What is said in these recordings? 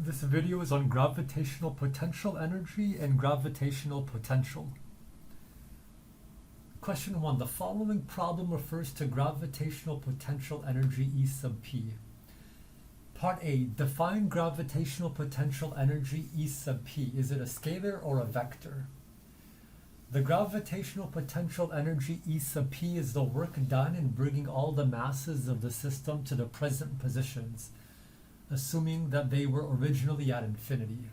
This video is on gravitational potential energy and gravitational potential. Question 1. The following problem refers to gravitational potential energy E sub p. Part A. Define gravitational potential energy E sub p. Is it a scalar or a vector? The gravitational potential energy E sub p is the work done in bringing all the masses of the system to the present positions, assuming that they were originally at infinity.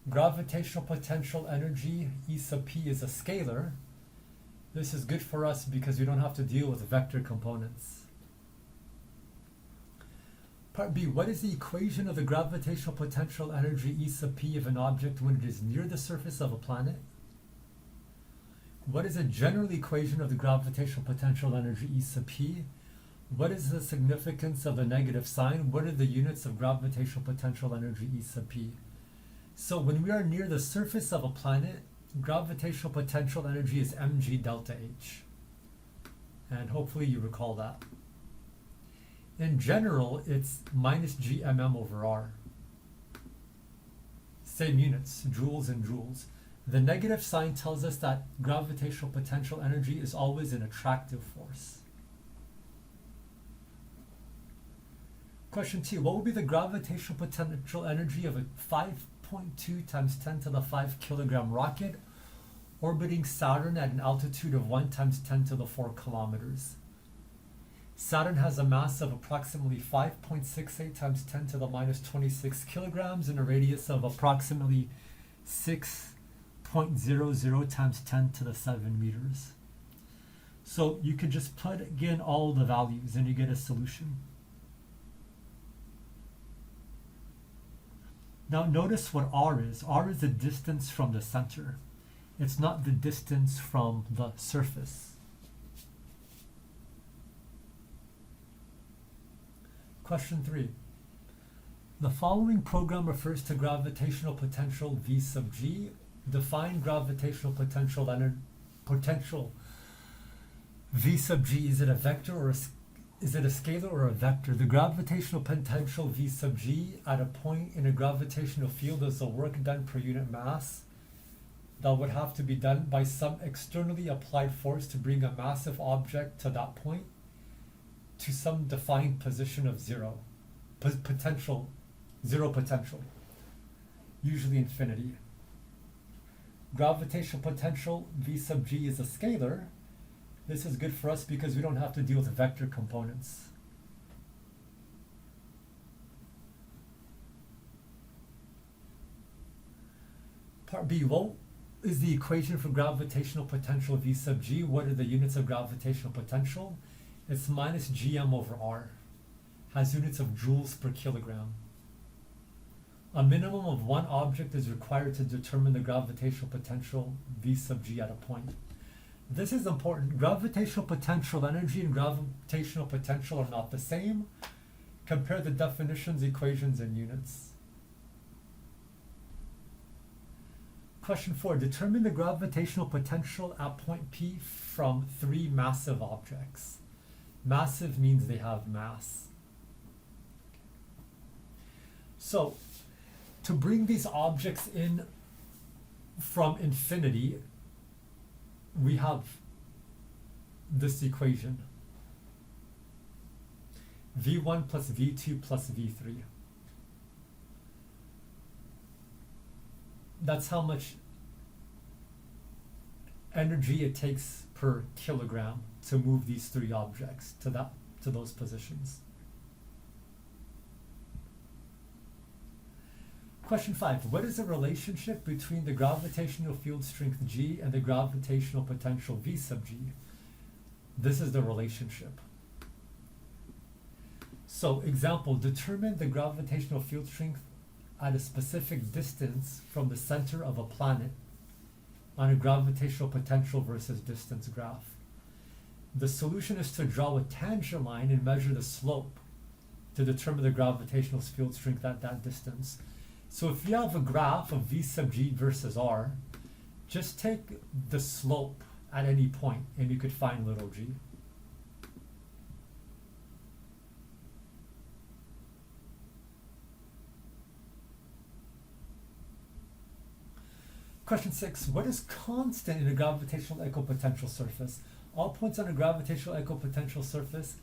Gravitational potential energy E sub p is a scalar. This is good for us because we don't have to deal with vector components. Part B. What is the equation of the gravitational potential energy E sub p of an object when it is near the surface of a planet? What is a general equation of the gravitational potential energy E sub p? What is the significance of the negative sign? What are the units of gravitational potential energy E sub p? So when we are near the surface of a planet, gravitational potential energy is mg delta h. And hopefully you recall that. In general, it's minus g mm over r. Same units, joules and joules. The negative sign tells us that gravitational potential energy is always an attractive force. Question 2. What would be the gravitational potential energy of a 5.2 times 10 to the 5 kilogram rocket orbiting Saturn at an altitude of 1 times 10 to the 4 kilometers? Saturn has a mass of approximately 5.68 times 10 to the minus 26 kilograms and a radius of approximately 6.00 times 10 to the 7 meters. So you could just plug in all the values and you get a solution. Now notice what r is. R is the distance from the center. It's not the distance from the surface. Question 3. The following program refers to gravitational potential V sub g. Define gravitational potential V sub g. Is it a vector or is it a scalar or a vector? The gravitational potential V sub g at a point in a gravitational field is the work done per unit mass that would have to be done by some externally applied force to bring a massive object to that point to some defined position of zero potential, usually infinity. Gravitational potential V sub g is a scalar. This is good for us because we don't have to deal with vector components. Part B. What is the equation for gravitational potential V sub g? What are the units of gravitational potential? It's minus gm over r. Has units of joules per kilogram. A minimum of one object is required to determine the gravitational potential V sub g at a point. This is important. Gravitational potential energy and gravitational potential are not the same. Compare the definitions, equations, and units. Question 4. Determine the gravitational potential at point P from 3 massive objects. Massive means they have mass. So, to bring these objects in from infinity, we have this equation. V1 plus V2 plus V3. That's how much energy it takes per kilogram to move these 3 objects to those positions. Question 5. What is the relationship between the gravitational field strength G and the gravitational potential V sub G? This is the relationship. So, example, determine the gravitational field strength at a specific distance from the center of a planet on a gravitational potential versus distance graph. The solution is to draw a tangent line and measure the slope to determine the gravitational field strength at that distance. So if you have a graph of V sub g versus r, just take the slope at any point and you could find little g. Question 6. What is constant in a gravitational equipotential surface? All points on a gravitational equipotential surface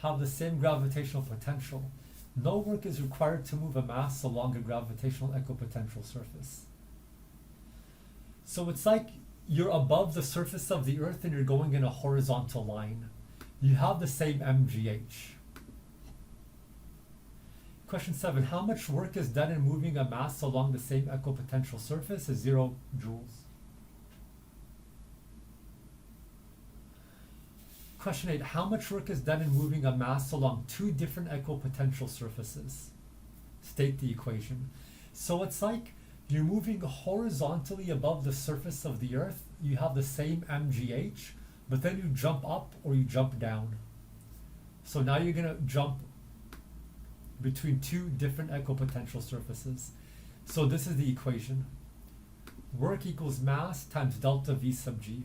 have the same gravitational potential. No work is required to move a mass along a gravitational equipotential surface. So it's like you're above the surface of the Earth and you're going in a horizontal line. You have the same MGH. Question 7. How much work is done in moving a mass along the same equipotential surface? Is 0 joules. Question 8. How much work is done in moving a mass along two different equipotential surfaces? State the equation. So it's like you're moving horizontally above the surface of the Earth. You have the same MGH, but then you jump up or you jump down. So now you're going to jump between two different equipotential surfaces. So this is the equation. Work equals mass times delta V sub G,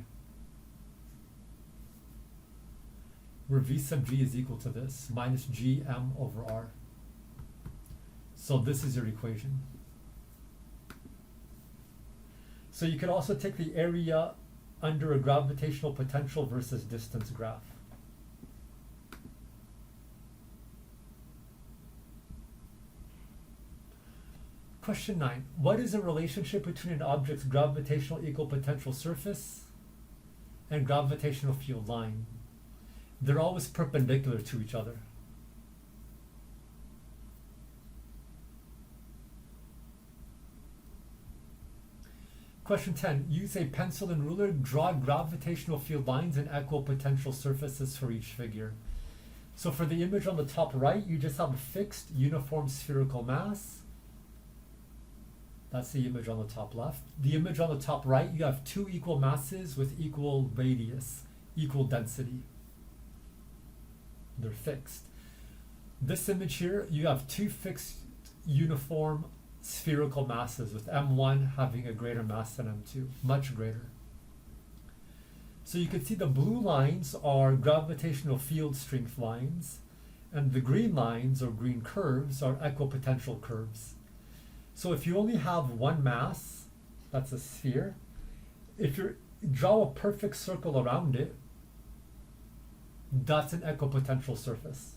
where V sub G is equal to this, minus Gm over R. So this is your equation. So you could also take the area under a gravitational potential versus distance graph. Question 9. What is the relationship between an object's gravitational equipotential surface and gravitational field line? They're always perpendicular to each other. Question 10. Use a pencil and ruler, draw gravitational field lines and equipotential surfaces for each figure. So for the image on the top right, you just have a fixed uniform spherical mass. That's the image on the top left. The image on the top right, you have two equal masses with equal radius, equal density. They're fixed. This image here, you have two fixed uniform spherical masses with M1 having a greater mass than M2, much greater. So you can see the blue lines are gravitational field strength lines, and the green lines or green curves are equipotential curves. So if you only have one mass, that's a sphere, if you draw a perfect circle around it, that's an equipotential surface.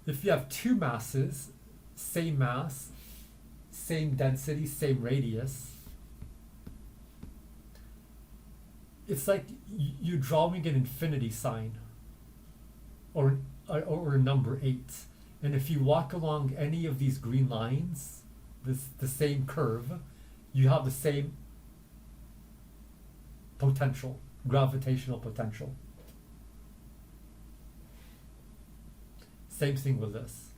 If you have two masses, same mass, same density, same radius, it's like you're drawing an infinity sign or a number 8. And if you walk along any of these green lines, the same curve, you have the same potential, gravitational potential. Same thing with this.